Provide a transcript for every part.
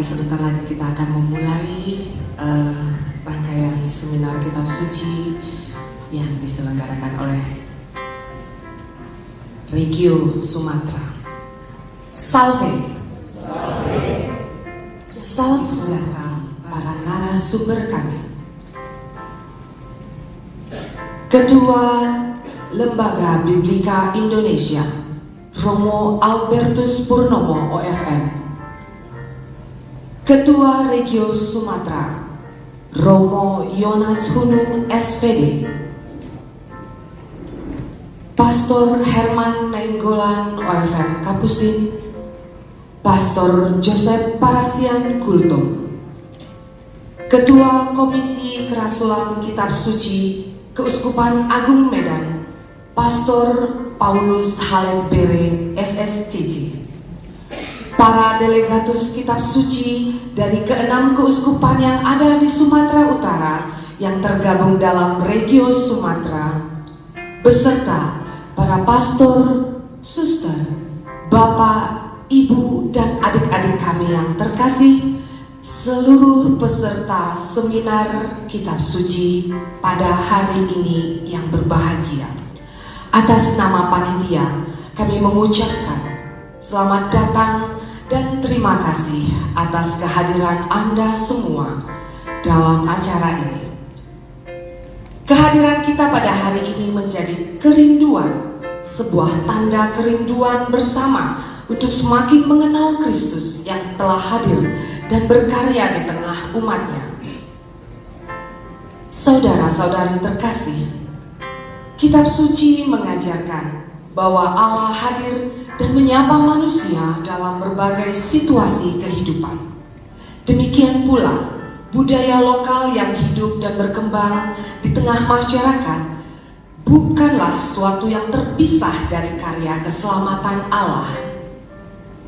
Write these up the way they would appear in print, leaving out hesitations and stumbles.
sebentar lagi kita akan memulai rangkaian seminar kitab suci yang diselenggarakan oleh Regio Sumatera. Salve. Salam sejahtera para narasumber kami. Ketua Lembaga Biblika Indonesia, Romo Albertus Purnomo OFM. Ketua Regio Sumatera, Romo Yonas Hunung SPD. Pastor Herman Nainggolan OFM Kapusin, Pastor Joseph Parasian Kultum. Ketua Komisi Kerasulan Kitab Suci Keuskupan Agung Medan, Pastor Paulus Halembere SSCC. Para delegatus kitab suci dari ke-6 keuskupan yang ada di Sumatera Utara yang tergabung dalam Regio Sumatera, beserta para pastor, suster, bapak, ibu, dan adik-adik kami yang terkasih, seluruh peserta seminar kitab suci pada hari ini yang berbahagia. Atas nama panitia, kami mengucapkan selamat datang dan terima kasih atas kehadiran Anda semua dalam acara ini. Kehadiran kita pada hari ini menjadi kerinduan, sebuah tanda kerinduan bersama untuk semakin mengenal Kristus yang telah hadir dan berkarya di tengah umatnya. Saudara-saudari terkasih, kitab suci mengajarkan bahwa Allah hadir dan menyapa manusia dalam berbagai situasi kehidupan. Demikian pula budaya lokal yang hidup dan berkembang di tengah masyarakat bukanlah suatu yang terpisah dari karya keselamatan Allah.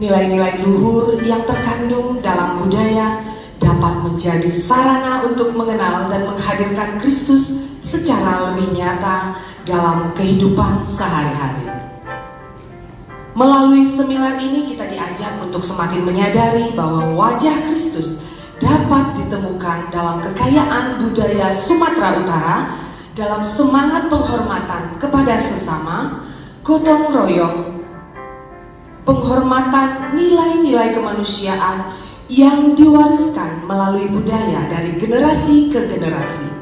Nilai-nilai luhur yang terkandung dalam budaya dapat menjadi sarana untuk mengenal dan menghadirkan Kristus secara lebih nyata dalam kehidupan sehari-hari. Melalui seminar ini kita diajak untuk semakin menyadari bahwa wajah Kristus dapat ditemukan dalam kekayaan budaya Sumatera Utara, dalam semangat penghormatan kepada sesama, gotong royong, penghormatan nilai-nilai kemanusiaan yang diwariskan melalui budaya dari generasi ke generasi.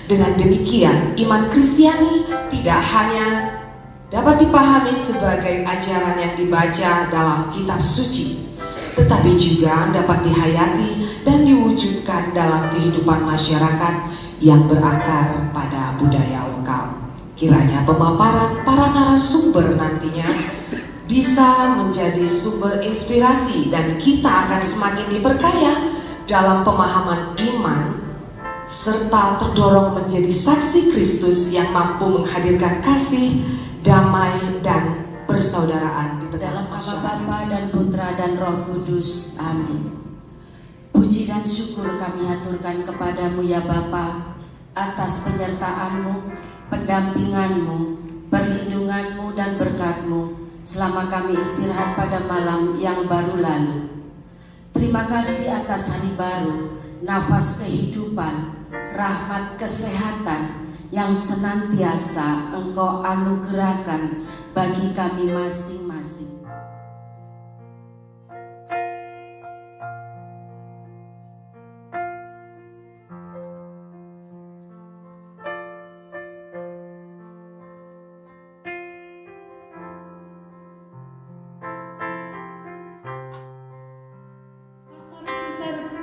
Dengan demikian, iman Kristiani tidak hanya dapat dipahami sebagai ajaran yang dibaca dalam kitab suci, tetapi juga dapat dihayati dan diwujudkan dalam kehidupan masyarakat yang berakar pada budaya lokal. Kiranya pemaparan para narasumber nantinya bisa menjadi sumber inspirasi dan kita akan semakin diperkaya dalam pemahaman iman serta terdorong menjadi saksi Kristus yang mampu menghadirkan kasih, damai, dan persaudaraan di dalam nama Bapa dan Putra dan Roh Kudus. Amin. Puji dan syukur kami haturkan kepadamu ya Bapa, atas penyertaan-Mu, pendampingan-Mu, perlindungan-Mu dan berkat-Mu selama kami istirahat pada malam yang baru lalu. Terima kasih atas hari baru, nafas kehidupan, rahmat kesehatan yang senantiasa Engkau anugerahkan bagi kami masing-masing.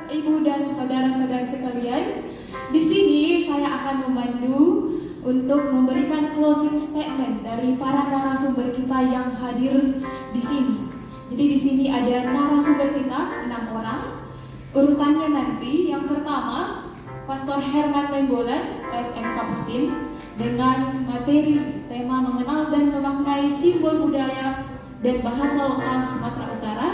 Ibu dan saudara-saudara sekalian, di sini saya akan memandu untuk memberikan closing statement dari para narasumber kita yang hadir di sini. Jadi di sini ada narasumber kita 6 orang. Urutannya nanti yang pertama Pastor Herman Nainggolan OFM Kapusin dengan materi tema mengenal dan memaknai simbol budaya dan bahasa lokal Sumatera Utara.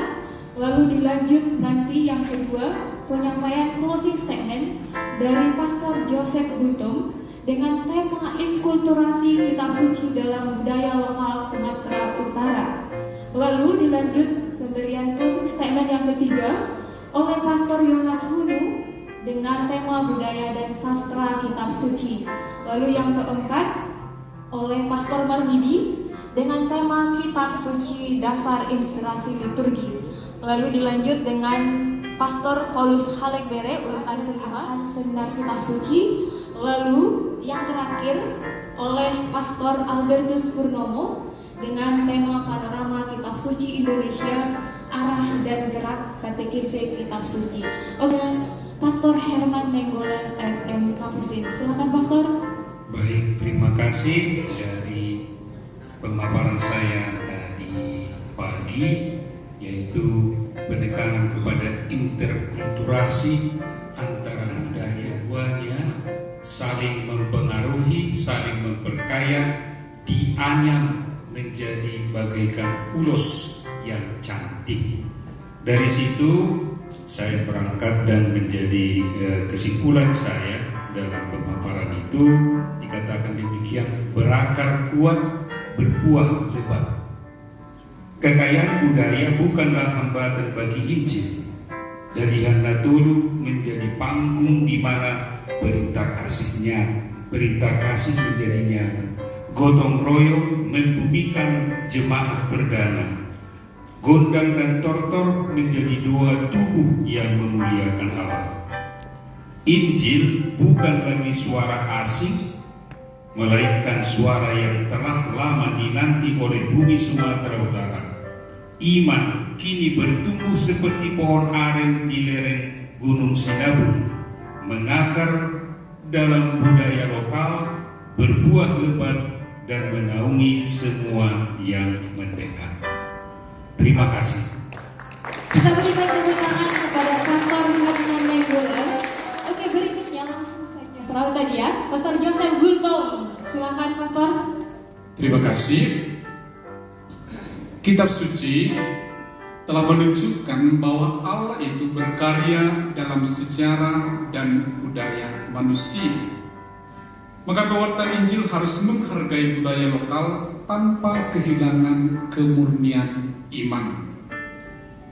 Lalu dilanjut nanti yang kedua penyampaian closing statement dari Pastor Joseph Kultum dengan tema inkulturasi kitab suci dalam budaya lokal Sumatera Utara. Lalu dilanjut pemberian closing statement yang ketiga oleh Pastor Yonas Hunu dengan tema budaya dan sastra kitab suci. Lalu yang keempat oleh Pastor Marmidi dengan tema kitab suci dasar inspirasi liturgi. Lalu dilanjut dengan Pastor Paulus Halekbere urutan kelima seminar kitab suci. Lalu yang terakhir oleh Pastor Albertus Purnomo dengan tema panorama kitab suci Indonesia, arah dan gerak katekese kitab suci. Oke, Pastor Herman Nenggolan FM Kapusin. Silakan Pastor. Baik, terima kasih dari pemaparan saya tadi pagi, yaitu penekanan kepada interkulturasi antara budaya duanya, saling mempengaruhi, saling memperkaya, dianyam menjadi bagaikan ulos yang cantik. Dari situ saya berangkat dan menjadi kesimpulan saya dalam pemaparan itu dikatakan demikian: berakar kuat, berbuah lebat. Kekayaan budaya bukanlah hambatan bagi Injil. Dari Natulu menjadi panggung di mana perintah kasih menjadi nyata. Gotong royong membumikan jemaat perdana. Gondang dan tortor menjadi dua tubuh yang memuliakan Allah. Injil bukan lagi suara asing, melainkan suara yang telah lama dinanti oleh bumi Sumatera Utara. Iman kini bertumbuh seperti pohon aren di lereng Gunung Sinabung, mengakar dalam budaya lokal, berbuah lebat dan menaungi semua yang mendekat. Terima kasih. Kita berikan tepuk tangan kepada Pastor Herman Nenggolan. Oke, berikutnya langsung saja. Pastor tadi ya, Pastor Joseph Gultom. Silakan Pastor. Terima kasih. Kitab suci telah menunjukkan bahwa Allah itu berkarya dalam sejarah dan budaya manusia. Maka pewarta Injil harus menghargai budaya lokal tanpa kehilangan kemurnian iman.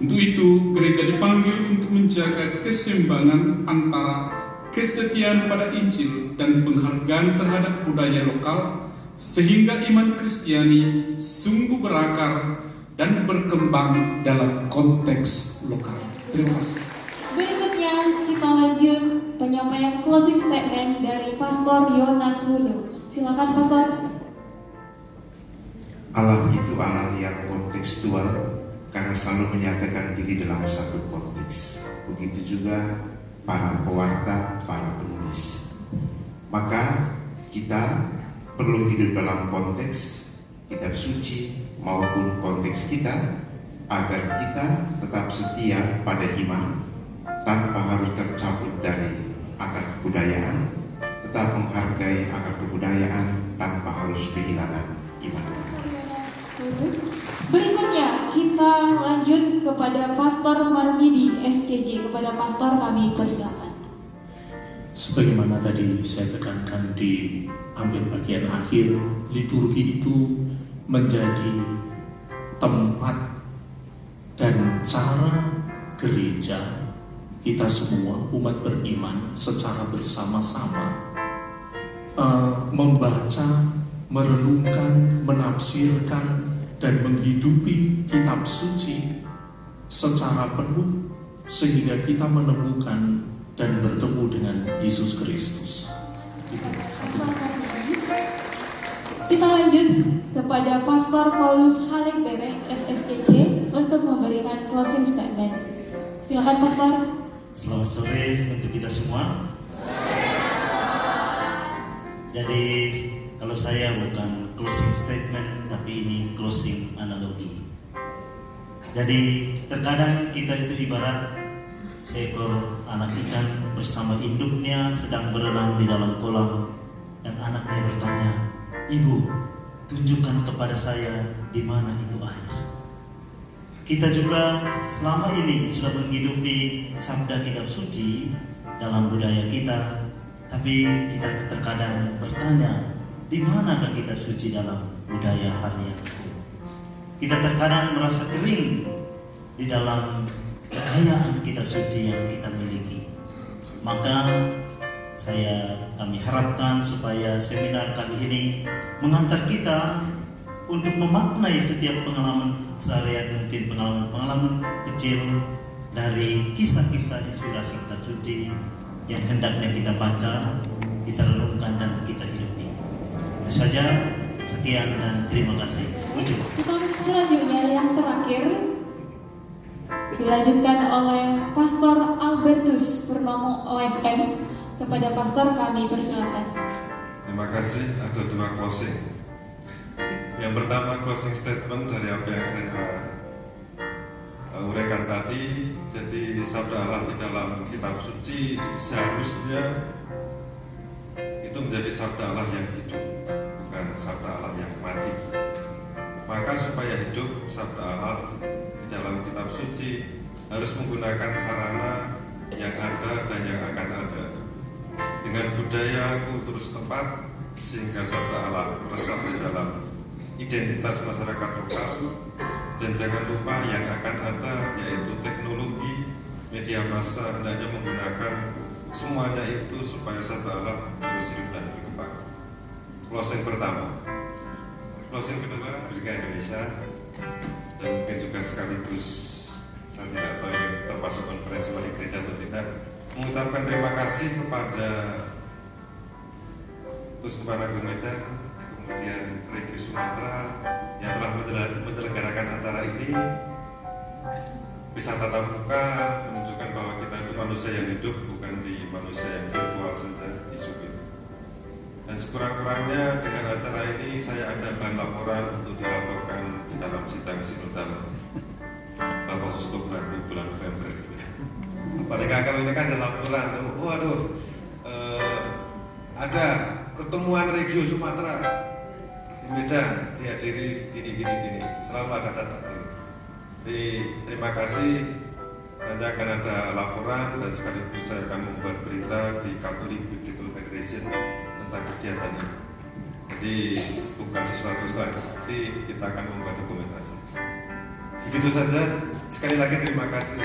Untuk itu, gereja dipanggil untuk menjaga keseimbangan antara kesetiaan pada Injil dan penghargaan terhadap budaya lokal, sehingga iman Kristiani sungguh berakar dan berkembang dalam konteks lokal. Terima kasih. Berikutnya kita lanjut penyampaian closing statement dari Pastor Yonas Hunu. Silakan Pastor. Allah itu Allah yang kontekstual karena selalu menyatakan diri dalam satu konteks. Begitu juga para pewarta, para penulis. Maka kita perlu hidup dalam konteks kitab suci maupun konteks kita agar kita tetap setia pada iman tanpa harus tercabut dari akar kebudayaan, tetap menghargai akar kebudayaan tanpa harus kehilangan iman kita. Berikutnya kita lanjut kepada Pastor Marmidi SCJ. Kepada Pastor kami persilakan. Sebagaimana tadi saya tekankan di hampir bagian akhir, liturgi itu menjadi tempat dan cara gereja kita semua umat beriman secara bersama-sama membaca, merenungkan, menafsirkan dan menghidupi kitab suci secara penuh sehingga kita menemukan dan bertemu dengan Yesus Kristus. Itu satu. Kita lanjut kepada Pastor Paulus Halekbere SSCC untuk memberikan closing statement. Silakan Pastor. Selamat sore untuk kita semua. Jadi kalau saya bukan closing statement, tapi ini closing analogi. Jadi terkadang kita itu ibarat seekor anak ikan bersama induknya sedang berenang di dalam kolam, dan anaknya bertanya, "Ibu, tunjukkan kepada saya di mana itu air." Kita juga selama ini sudah menghidupi sabda kitab suci dalam budaya kita, tapi kita terkadang bertanya, di manakah kitab suci dalam budaya harian? Kita terkadang merasa kering di dalam kekayaan kitab suci yang kita miliki. Maka kami harapkan supaya seminar kali ini mengantar kita untuk memaknai setiap pengalaman seharian, mungkin pengalaman-pengalaman kecil dari kisah-kisah inspirasi kitab suci yang hendaknya kita baca, kita renungkan dan kita hidupi. Itu saja, sekian dan terima kasih. Ujung. Selanjutnya yang terakhir dilanjutkan oleh Pastor Albertus Purnomo OFM. Kepada pastor kami persilakan. Terima kasih. Ada 2 closing. Yang pertama closing statement dari apa yang saya uraikan tadi. Jadi sabda Allah di dalam kitab suci seharusnya itu menjadi sabda Allah yang hidup, bukan sabda Allah yang mati. Maka supaya hidup sabda Allah di dalam kitab suci harus menggunakan sarana yang ada dan yang akan ada, dengan budaya kultur setempat, sehingga sabda Allah meresap di dalam identitas masyarakat lokal. Dan jangan lupa yang akan ada, yaitu teknologi, media massa, hendaknya menggunakan semuanya itu supaya sabda Allah terus hidup dan berkembang. Closing pertama. Closing kedua, Afrika Indonesia, dan mungkin juga sekaligus, saya tidak tahu ya, termasuk konferensi wali gereja atau tidak, mengucapkan terima kasih kepada Uskupan Agung Medan, kemudian Regio Sumatera yang telah menyelenggarakan acara ini. Bisa tatap muka, menunjukkan bahwa kita itu manusia yang hidup, bukan di manusia yang virtual saja di Zoom ini. Dan sekurang-kurangnya dengan acara ini saya ada bahan laporan untuk dilaporkan di dalam sidang sinodal Bapak Uskup nanti bulan November. Paling gagal ini kan ada laporan, ada pertemuan Regio Sumatera di Medan, dihadiri gini, selalu ada catatan. Jadi terima kasih, nanti akan ada laporan dan sekaligus saya akan membuat berita di Catholic Biblical Federation tentang kegiatan ini. Jadi bukan sesuatu sekali, nanti kita akan membuat dokumentasi. Begitu saja, sekali lagi terima kasih.